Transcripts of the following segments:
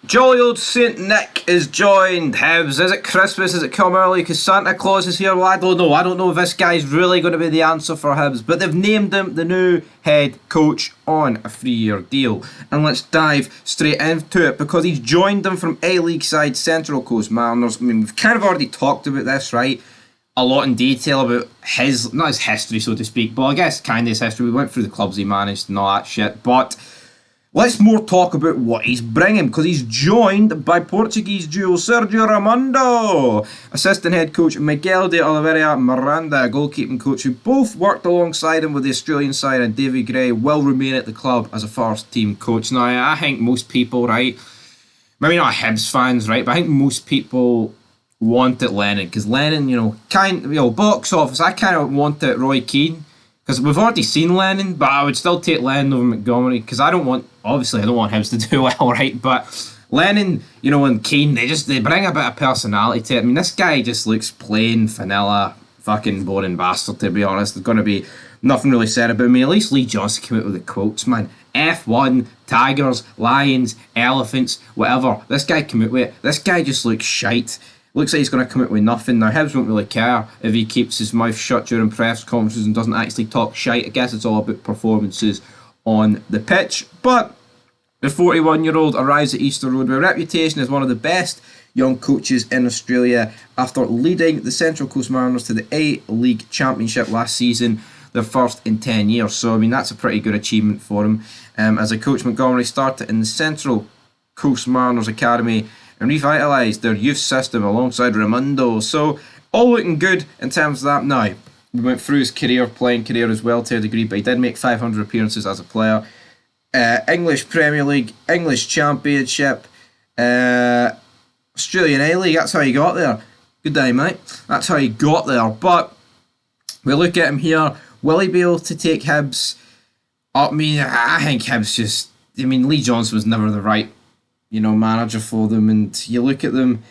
Jolly old Saint Nick is joined. Hibs, is it Christmas? Is it come early because Santa Claus is here? Well, I don't know. I don't know if this guy's really going to be the answer for Hibs, but they've named him the new head coach on a 3-year deal. And let's dive straight into it because he's joined them from A-League side Central Coast Mariners. I mean, we've kind of already talked about this, right? A lot in detail about his, not his history, so to speak, but I guess kind of his history. We went through the clubs he managed and all that shit, but let's more talk about what he's bringing, because he's joined by Portuguese duo Sergio Ramondo, assistant head coach Miguel de Oliveira Miranda, goalkeeping coach who both worked alongside him with the Australian side, and Davy Gray will remain at the club as a first team coach. Now, I think most people, right, maybe not Hibs fans, right, but I think most people wanted Lennon, because Lennon, box office, I kind of wanted Roy Keane. Because we've already seen Lennon, but I would still take Lennon over Montgomery. Because I don't want Hibs to do well, right? But Lennon, and Keane, they bring a bit of personality to it. I mean, this guy just looks plain vanilla, fucking boring bastard, to be honest. There's going to be nothing really said about me. At least Lee Johnson came out with the quotes, man. F1, tigers, lions, elephants, whatever. This guy came out with it. This guy just looks shite. Looks like he's going to come out with nothing. Now, Hibs won't really care if he keeps his mouth shut during press conferences and doesn't actually talk shite. I guess it's all about performances on the pitch. But the 41-year-old arrives at Easter Road with a reputation as one of the best young coaches in Australia after leading the Central Coast Mariners to the A-League Championship last season, their first in 10 years. So, I mean, that's a pretty good achievement for him. As a coach, Montgomery started in the Central Coast Mariners Academy and revitalised their youth system alongside Raimondo. So, all looking good in terms of that. Now, we went through his playing career as well to a degree, but he did make 500 appearances as a player. English Premier League, English Championship, Australian A-League, that's how he got there. Good day, mate. That's how he got there. But we look at him here. Will he be able to take Hibs up? I think Hibs Lee Johnson was never the right manager for them, and you look at them,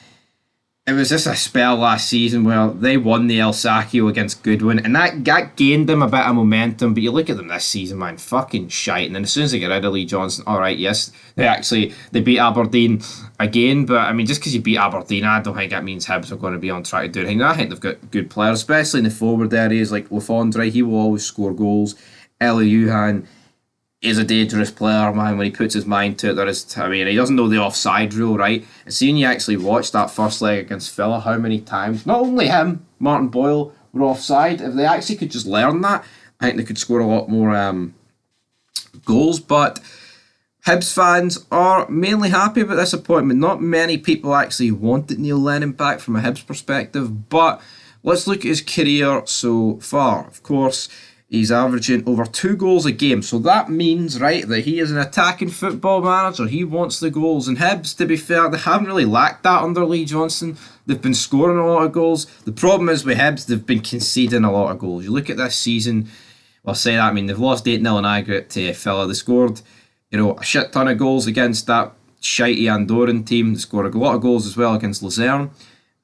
it was just a spell last season where they won the El Sacchio against Goodwin, and that gained them a bit of momentum, but you look at them this season, man, fucking shite. And then as soon as they get rid of Lee Johnson, alright, yes, they beat Aberdeen again, but I mean, just because you beat Aberdeen, I don't think that means Hibs are going to be on track to do anything. I think they've got good players, especially in the forward areas, like Lafondre, he will always score goals. Eli Yuhan is a dangerous player, man. When he puts his mind to it, he doesn't know the offside rule, right? And seeing you actually watch that first leg against Villa, how many times, not only him, Martin Boyle were offside. If they actually could just learn that, I think they could score a lot more goals. But Hibs fans are mainly happy about this appointment. Not many people actually wanted Neil Lennon back from a Hibs perspective, but let's look at his career so far. Of course, he's averaging over 2 goals a game. So that means, right, that he is an attacking football manager. He wants the goals. And Hibs, to be fair, they haven't really lacked that under Lee Johnson. They've been scoring a lot of goals. The problem is with Hibs, they've been conceding a lot of goals. You look at this season, well, I say that, they've lost 8-0 in aggregate to Villa. They scored, a shit ton of goals against that shitey Andorran team. They scored a lot of goals as well against Luzerne.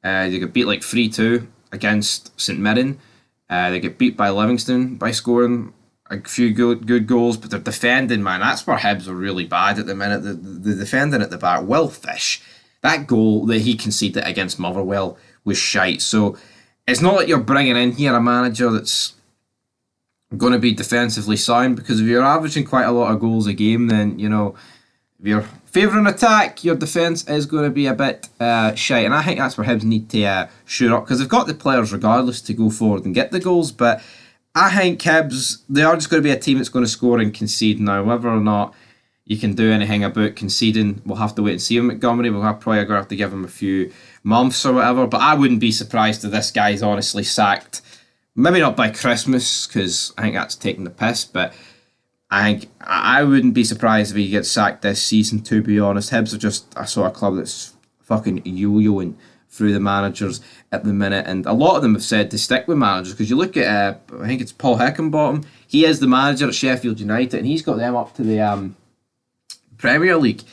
They got beat like 3-2 against St Mirren. They get beat by Livingston by scoring a few good goals, but they're defending, man. That's where Hibs are really bad at the minute. The defending at the back. Will Fish, that goal that he conceded against Motherwell was shite. So it's not like you're bringing in here a manager that's going to be defensively sound, because if you're averaging quite a lot of goals a game, then, if you're favouring attack, your defence is going to be a bit shite. And I think that's where Hibs need to shore up, because they've got the players regardless to go forward and get the goals. But I think Hibs, they are just going to be a team that's going to score and concede. Now, whether or not you can do anything about conceding, we'll have to wait and see with Montgomery. Probably going to have to give him a few months or whatever. But I wouldn't be surprised if this guy's honestly sacked. Maybe not by Christmas, because I think that's taking the piss, but I wouldn't be surprised if he gets sacked this season, to be honest. Hibs are just a sort of club that's fucking yo-yoing through the managers at the minute, and a lot of them have said to stick with managers, because you look at, I think it's Paul Hickenbottom, he is the manager at Sheffield United, and he's got them up to the Premier League.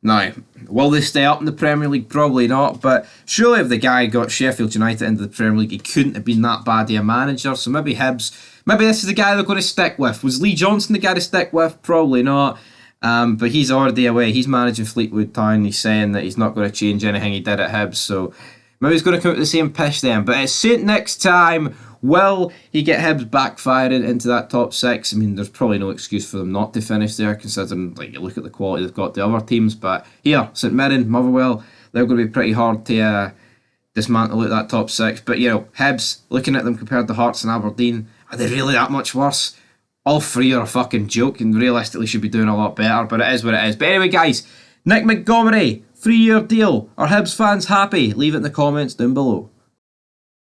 Now, will they stay up in the Premier League? Probably not, but surely if the guy got Sheffield United into the Premier League, he couldn't have been that bad of a manager. So maybe Hibs, maybe this is the guy they're going to stick with. Was Lee Johnson the guy to stick with? Probably not. But he's already away. He's managing Fleetwood Town. He's saying that he's not going to change anything he did at Hibs. So maybe he's going to come out with the same pitch then. But it's St next time. Will he get Hibs backfiring into that top six? I mean, there's probably no excuse for them not to finish there, considering you look at the quality they've got the other teams. But here, St Mirren, Motherwell, they're going to be pretty hard to dismantle at that top six. But Hibs, looking at them compared to Hearts and Aberdeen, are they really that much worse? All three are a fucking joke and realistically should be doing a lot better, but it is what it is. But anyway, guys, Nick Montgomery, 3-year deal. Are Hibs fans happy? Leave it in the comments down below.